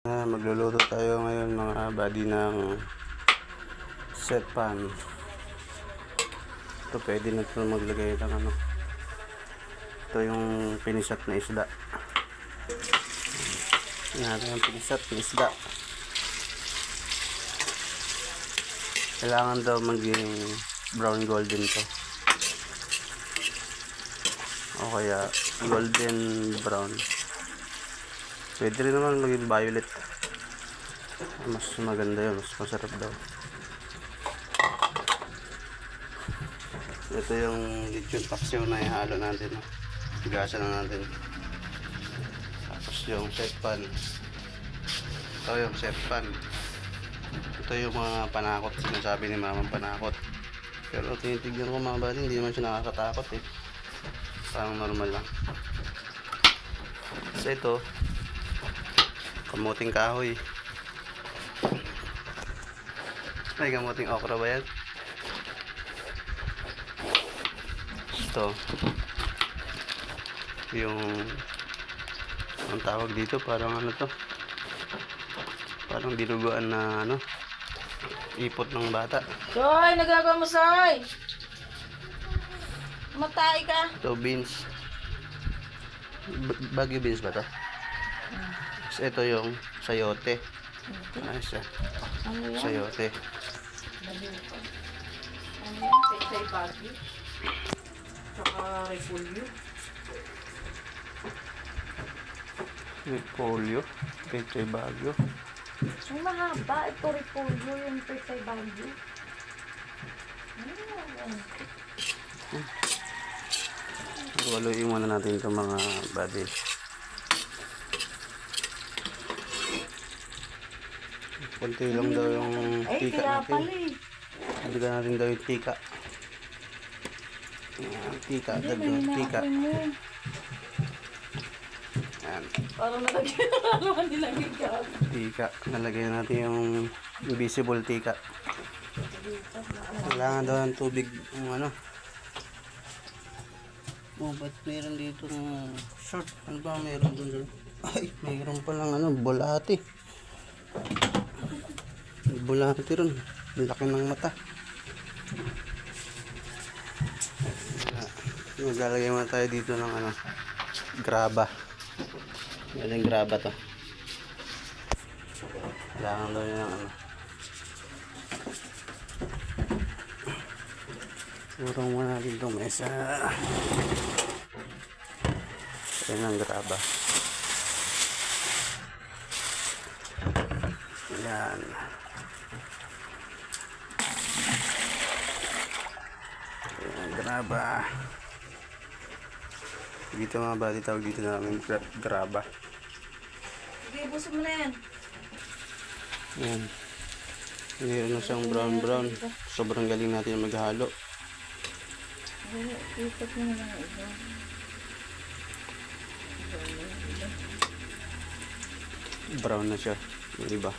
Magluluto tayo ngayon mga buddy ng set pan. Ito pwede na ito maglagay ng ano. Ito yung pinisat na isda. Natin yung pinisat na isda. Kailangan daw maging brown golden to. O kaya golden brown. Pwede rin naman maging violet. Mas maganda yun, mas masarap daw. Ito yung lechon paksiw na ihalo natin. Tigasan na natin. Tapos yung set pan. Ito yung set pan. Ito yung mga panakot. Sinasabi ni mamang panakot. Pero tinitignan ko mga buddy, hindi naman siya nakakatakot eh. Parang normal lang. Kasi ito, kamuting kahoy. May kamuting okra ba yan? Ito yung ang tawag dito, parang ano to, parang dinuguan na ano, ipot ng bata. Soy, nagagawa mo, Soy? Matay ka. Ito beans, Baguio beans ba to? So, ito yung sayote. Ano siya? Ano yan? Sayote. Ano yan? Pechay Baguio. Tsaka repolyo. Repolyo. Pechay Baguio. Ang mahaba. Ito repolyo yung Pechay Baguio. Haluin muna natin itong mga buddy. Kunti lang daw yung tika kaya natin. pala eh. Hindi natin daw yung tika. Tika, dagdag tika. Yan. Parang nalagyan ng haluan nilagay ka. Tika. Nalagay natin yung invisible tika. Kailangan daw ng tubig yung ano. Oh, ba't meron dito ng short? Ano ba meron dun? Ay, meron palang ano, bulati. May bulati ron. Laki ng mata. Maglalagay muna tayo dito ng ano, graba. Yan yung graba to. Kailangan daw yun ng ano. Urong muna natin itong mesa. Yan ang graba. Yan. Yan, graba. Dito mga buddy, tawag dito namin graba. Sige, busog mo na yan. Yan. Mayroon na siyang brown. Sobrang galing natin maghalo. Ipat mo na lang iba. Brown na siya. Yung iba.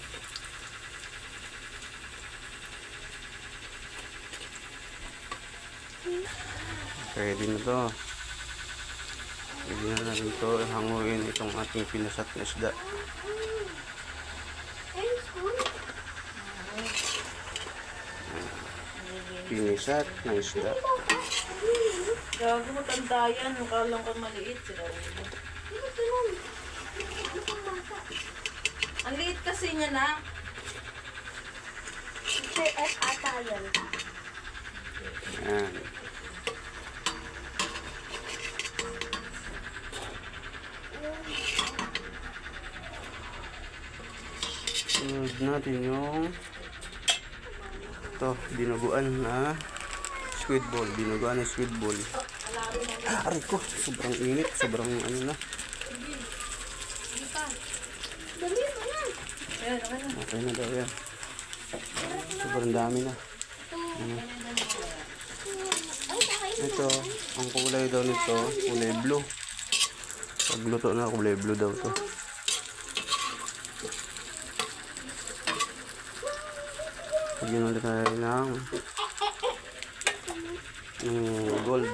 Ready na to. Ready na natin to. Hanguin itong ating pinasat na isda. Pinisat na isda. Gago mo tanda yan. Mukha lang kang maliit. Sila ulo. Ang liit kasi niya na. CF ata yan. Yan. Sunod natin yung ito, dinuguan na squid ball. Dinuguan na squid ball. Aray ko, sobrang init. Sobrang ano na. Dali mo na. Ayan, okay na. Okay na daw yan. Sobrang dami na. Ay, kakain mo. Ito, ang kulay daw nito, kulay blue. Pagluto na, kulay blue daw to. Lagyan natin tayo ng gold.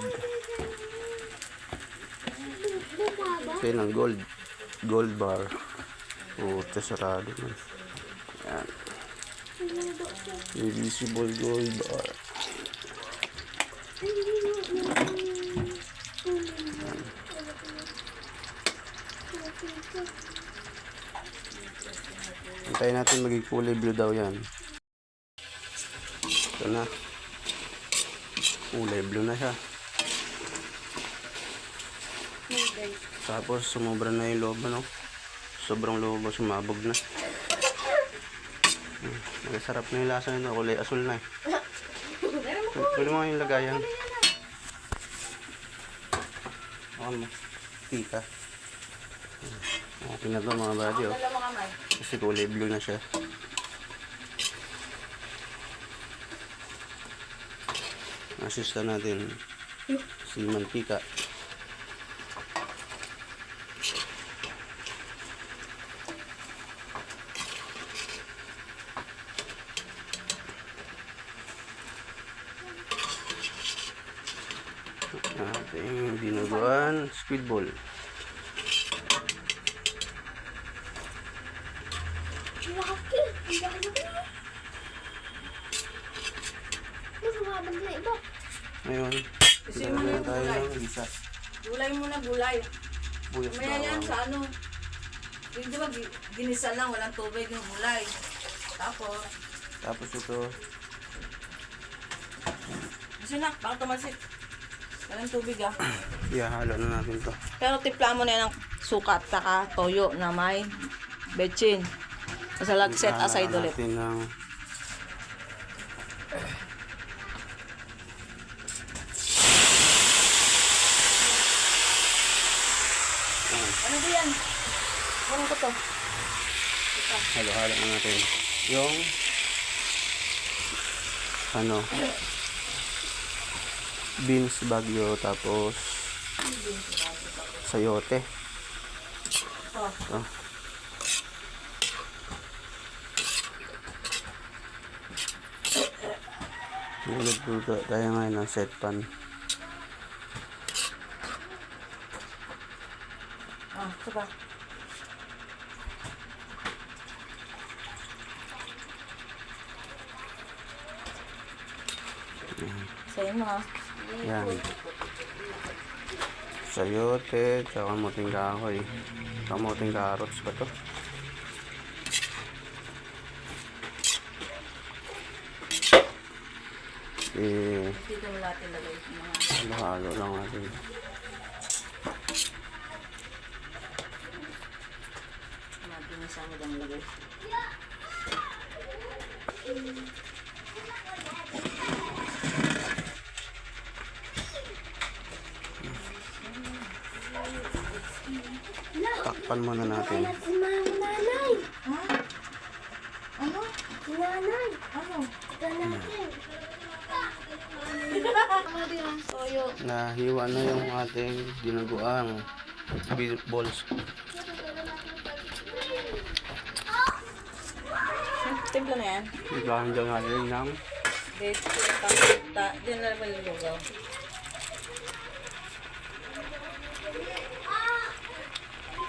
Okay, ng gold bar. Puta, sarado man. Yan. Invisible gold bar. Hintayin natin maging kulay blue daw yan. Ito na. Kulay blue na siya. Tapos sumobra na yung lobo, no? Sobrang lobo, sumabog na. Masarap na yung lasa nito, kulay asul na eh. Pwede mo yung lagayan. Ano? Pika. Okay na to mga buddy, oh. Dala mo kamay. Kasi kulay blue na siya. Asista natin si mantika. Ating dinuguan squid ball. Laki. Laki na. Sumabog na iba. Ngayon, Kasi mo na yung tayo gulay. ng isa. Gulay muna, gulay. Buyas Maya yan bawang. sa ano. Yung di ba, ginisa lang, walang tubig yung gulay. Tapos, Tapos ito, kasi na, baka tumasit. Walang tubig ah. ihahalo na natin to. Pero tipla mo na yan ng sukat, saka toyo na may betchin. Basta lang set aside Ihahalo ulit. natin ng Ano ba yan? Ano ko to? halo-halo na natin. Yung ano, beans bagyo, tapos sayote. Oh. Ito. Nilagluto tayo ngayon ng set pan. Ah, ito ba? Sa'yo mo ha. Yan. Sayote, tsaka kamuting kahoy. Kamuting carrots ba to? Dito mo natin lagay yung mga Halo-halo lang natin. ginisa mo dang lagay. Takpan muna natin. Si nanay. Ha? Ano? Si nanay. Ano? Ito natin. Ano din ang toyo? Nahiwa na yung ating dinuguang beef balls. Timpla na yan. Igahan dyan natin ng Dito, diyan na naman yung lugaw.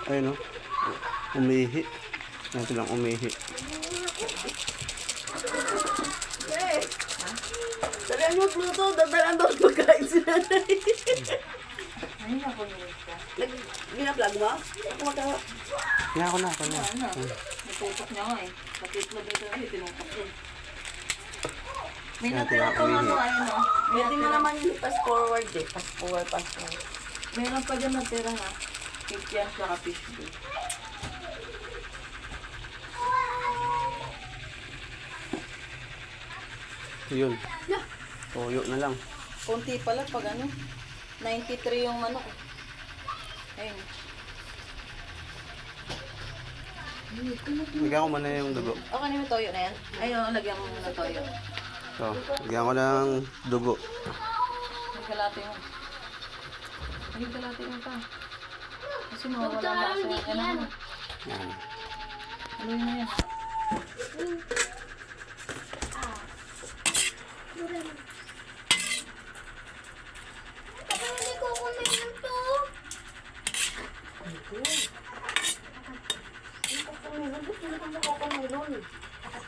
ayun o. Umihi. Natin lang umihi. Dalihan mo Pluto, dadalaan daw pagkain si nanay. Ayun na po ka. Binablog mo? Kaya ako na. Ano? Natutok niya nga eh. Nakitlog dito na tinutok eh. May Kaya natira tira pang umihi. ano, ayun o. Pwede mo naman yung pass forward eh. Pass forward. Meron pa dyan natira na. Kikian sa fish ball. Yun. Toyo na lang. Konti pala pag ano. 93 yung manok. Ayun. Lagyan ko muna yung dugo. Okay na yung toyo na yan? Ayun, lagyan mo muna toyo. So, lagyan ko ng dugo. Nagkalate mo. Nagkalate mo pa. Kasi mawawala na kasi yung ano mo. Yan. Ano yun na yan? Kapag hindi ko kumain to. Gusto ko sa kokomelon.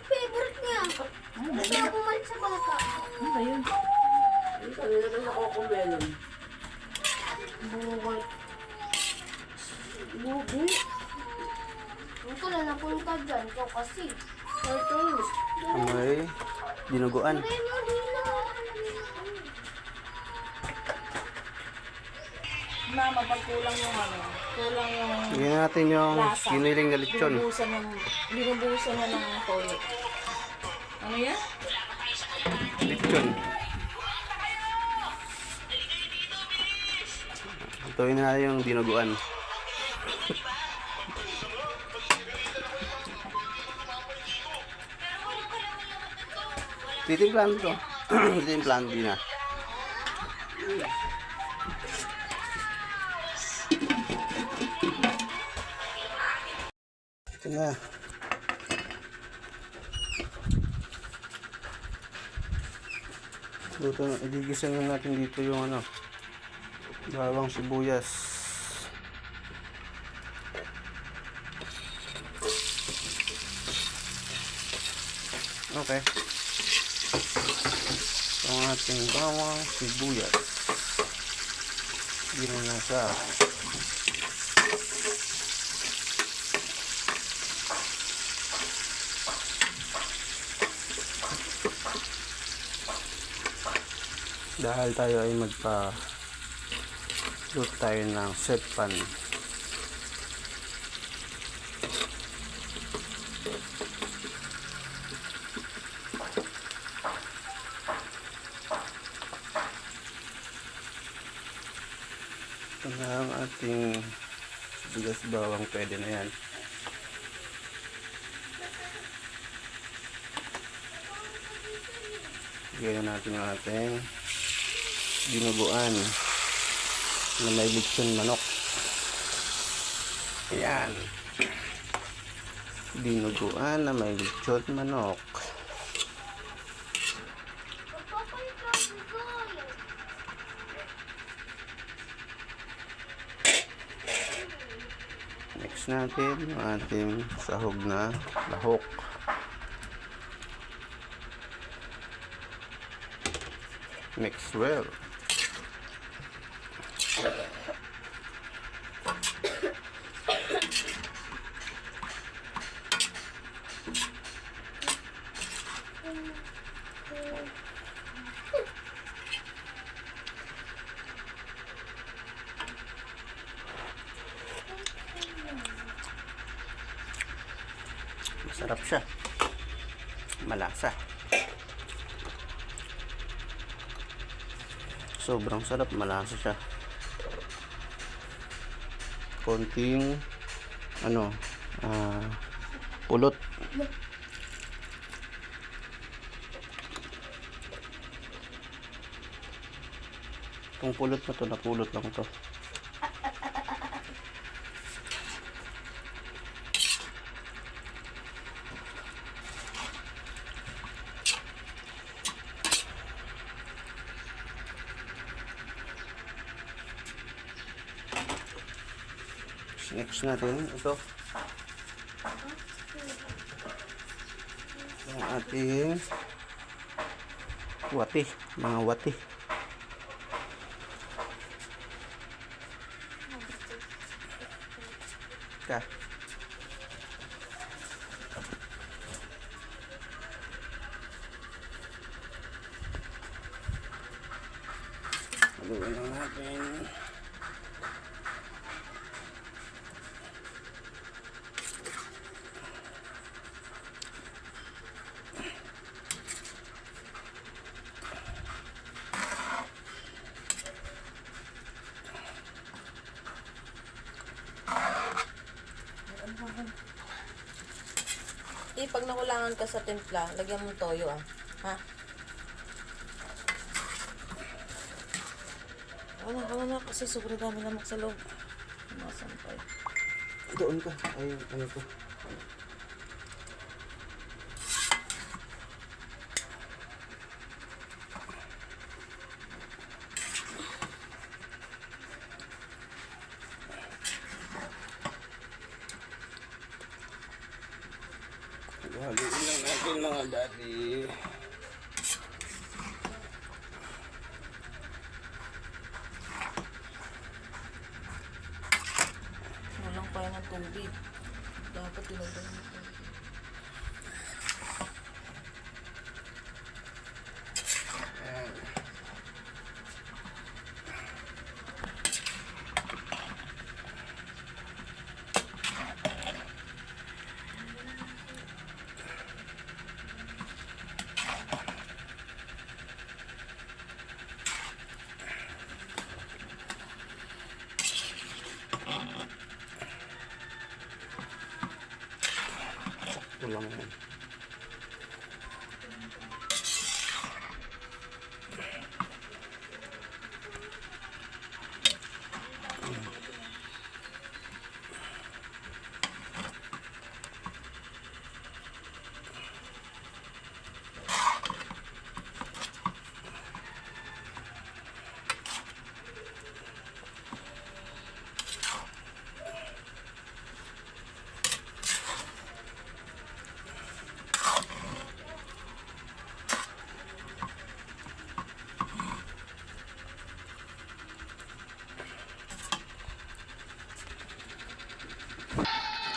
Favorite niya. Gusto ko bumalik sa bata. Ano ba yun? Ito, nilagay sa kokomelon. Bukol. Bubi. Ito na napunta dyan. Ikaw kasi. Turtles. May dinuguan. Ayun yung hilo. Mama, pag kulang yung ano, kulang yung Bigyan natin yung lasa. giniling na lechon. Binubusan niya ng toyo. Ano yan? Lechon. Ito na yung dinuguan. Titimplahan to. Titimplahan din na. Ito na. Luto na. Igigisa na natin dito yung ano. Bawang sibuyas. Okay. Ang ating bawang sibuyas. Hindi na siya. Dahil tayo ay luto tayo ng set pan. Ito na ang ating bigas bawang, pwede na yan. Bigyan na natin yung ating dinuguan na may lechon manok. Ayan. Dinuguan na may lechon manok. Next natin yung ating sahog na lahok. Mix well. Masarap siya. Malasa. Sobrang sarap, malasa siya. Konting pulot. Itong pulot na to, napulot lang to. Next natin ito yung ating wati, mga wati. Ka. Haluin lang natin. Pag nakulangan ka sa timpla, lagyan mo toyo ha? Wala na kasi sobrang dami lamok sa loob. Masampay. Doon ka. Ay, ano to? Haluin lang natin mga daddy. Walang pa ng tubig. Dapat tinagdan ng tubig. Ayan. Sakto lang yan.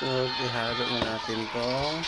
So, ihalo na natin tong